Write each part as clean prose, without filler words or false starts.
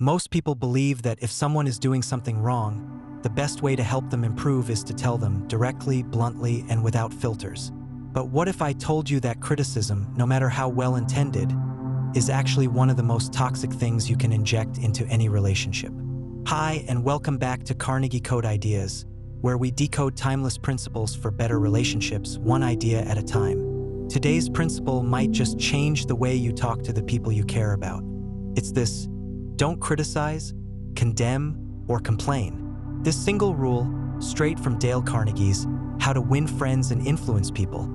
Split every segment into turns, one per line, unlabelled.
Most people believe that if someone is doing something wrong, the best way to help them improve is to tell them directly, bluntly, and without filters. But what if I told you that criticism, no matter how well-intended, is actually one of the most toxic things you can inject into any relationship? Hi, and welcome back to Carnegie Code Ideas, where we decode timeless principles for better relationships, one idea at a time. Today's principle might just change the way you talk to the people you care about. It's this: don't criticize, condemn, or complain. This single rule, straight from Dale Carnegie's How to Win Friends and Influence People,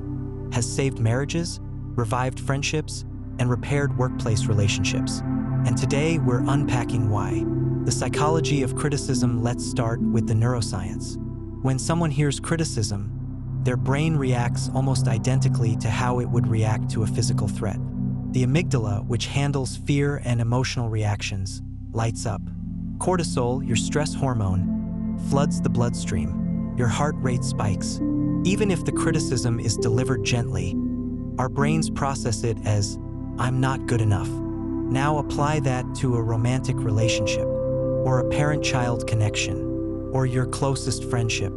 has saved marriages, revived friendships, and repaired workplace relationships. And today we're unpacking why. The psychology of criticism. Let's start with the neuroscience. When someone hears criticism, their brain reacts almost identically to how it would react to a physical threat. The amygdala, which handles fear and emotional reactions, lights up. Cortisol, your stress hormone, floods the bloodstream. Your heart rate spikes. Even if the criticism is delivered gently, our brains process it as, "I'm not good enough." Now apply that to a romantic relationship, or a parent-child connection, or your closest friendship.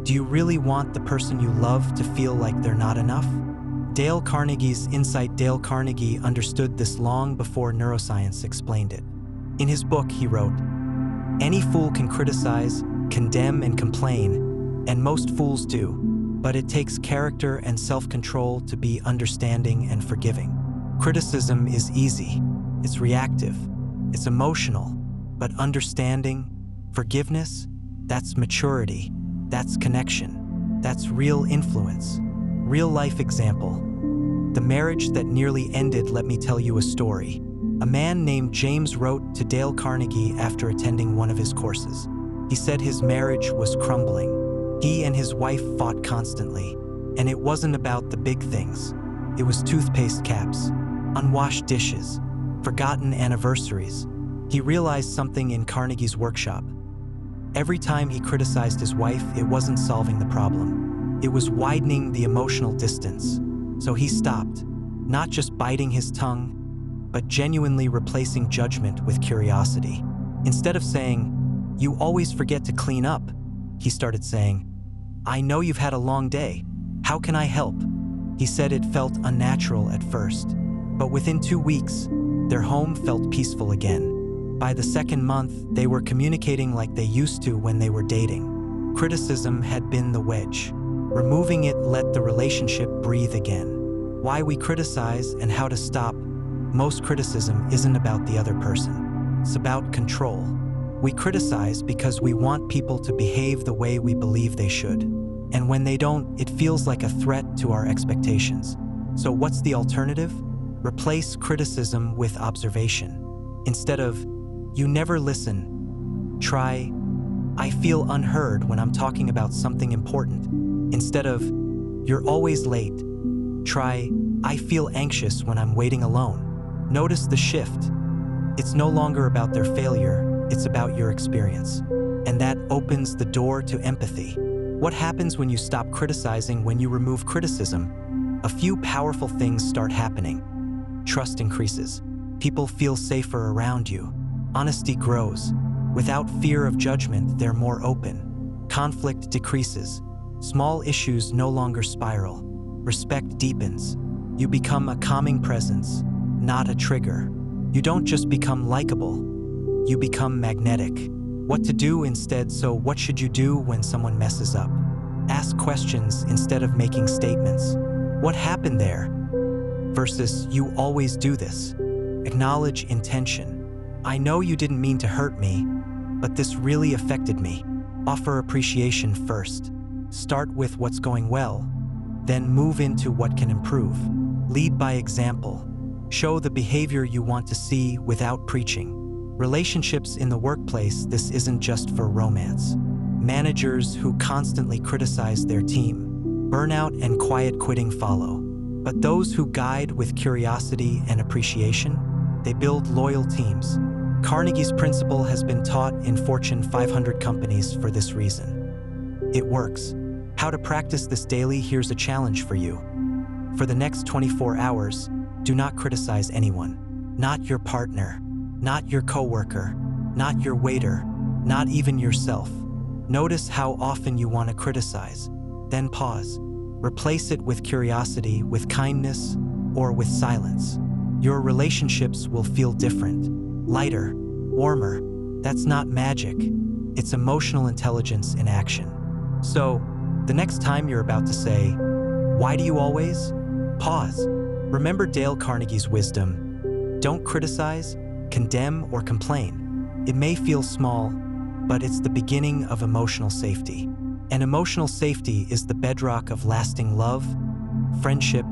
Do you really want the person you love to feel like they're not enough? Dale Carnegie's insight. Dale Carnegie understood this long before neuroscience explained it. In his book, he wrote, "Any fool can criticize, condemn, and complain, and most fools do, but it takes character and self-control to be understanding and forgiving." Criticism is easy, it's reactive, it's emotional, but understanding, forgiveness, that's maturity, that's connection, that's real influence. Real-life example. The marriage that nearly ended. Let me tell you a story. A man named James wrote to Dale Carnegie after attending one of his courses. He said his marriage was crumbling. He and his wife fought constantly, and it wasn't about the big things. It was toothpaste caps, unwashed dishes, forgotten anniversaries. He realized something in Carnegie's workshop. Every time he criticized his wife, it wasn't solving the problem. It was widening the emotional distance. So he stopped, not just biting his tongue, but genuinely replacing judgment with curiosity. Instead of saying, "You always forget to clean up," he started saying, "I know you've had a long day. How can I help?" He said it felt unnatural at first, but within 2 weeks, their home felt peaceful again. By the second month, they were communicating like they used to when they were dating. Criticism had been the wedge. Removing it let the relationship breathe again. Why we criticize and how to stop. Most criticism isn't about the other person. It's about control. We criticize because we want people to behave the way we believe they should. And when they don't, it feels like a threat to our expectations. So what's the alternative? Replace criticism with observation. Instead of, "You never listen," try, "I feel unheard when I'm talking about something important." Instead of, "You're always late," try, "I feel anxious when I'm waiting alone." Notice the shift. It's no longer about their failure, it's about your experience. And that opens the door to empathy. What happens when you stop criticizing? When you remove criticism, a few powerful things start happening. Trust increases. People feel safer around you. Honesty grows. Without fear of judgment, they're more open. Conflict decreases. Small issues no longer spiral. Respect deepens. You become a calming presence, not a trigger. You don't just become likable, you become magnetic. What to do instead? So what should you do when someone messes up? Ask questions instead of making statements. What happened there? Versus, "You always do this." Acknowledge intention. "I know you didn't mean to hurt me, but this really affected me." Offer appreciation first. Start with what's going well, then move into what can improve. Lead by example. Show the behavior you want to see without preaching. Relationships in the workplace. This isn't just for romance. Managers who constantly criticize their team, burnout and quiet quitting follow. But those who guide with curiosity and appreciation, they build loyal teams. Carnegie's principle has been taught in Fortune 500 companies for this reason. It works. How to practice this daily? Here's a challenge for you. For the next 24 hours, do not criticize anyone. Not your partner, not your coworker, not your waiter, not even yourself. Notice how often you want to criticize. Then pause. Replace it with curiosity, with kindness, or with silence. Your relationships will feel different, lighter, warmer. That's not magic. It's emotional intelligence in action. So, the next time you're about to say, "Why do you always?" Pause. Remember Dale Carnegie's wisdom. Don't criticize, condemn, or complain. It may feel small, but it's the beginning of emotional safety. And emotional safety is the bedrock of lasting love, friendship,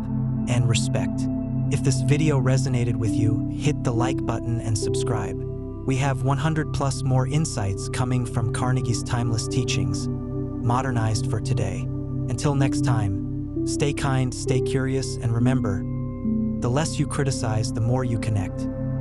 and respect. If this video resonated with you, hit the like button and subscribe. We have 100 plus more insights coming from Carnegie's timeless teachings, modernized for today. Until next time, stay kind, stay curious, and remember, the less you criticize, the more you connect.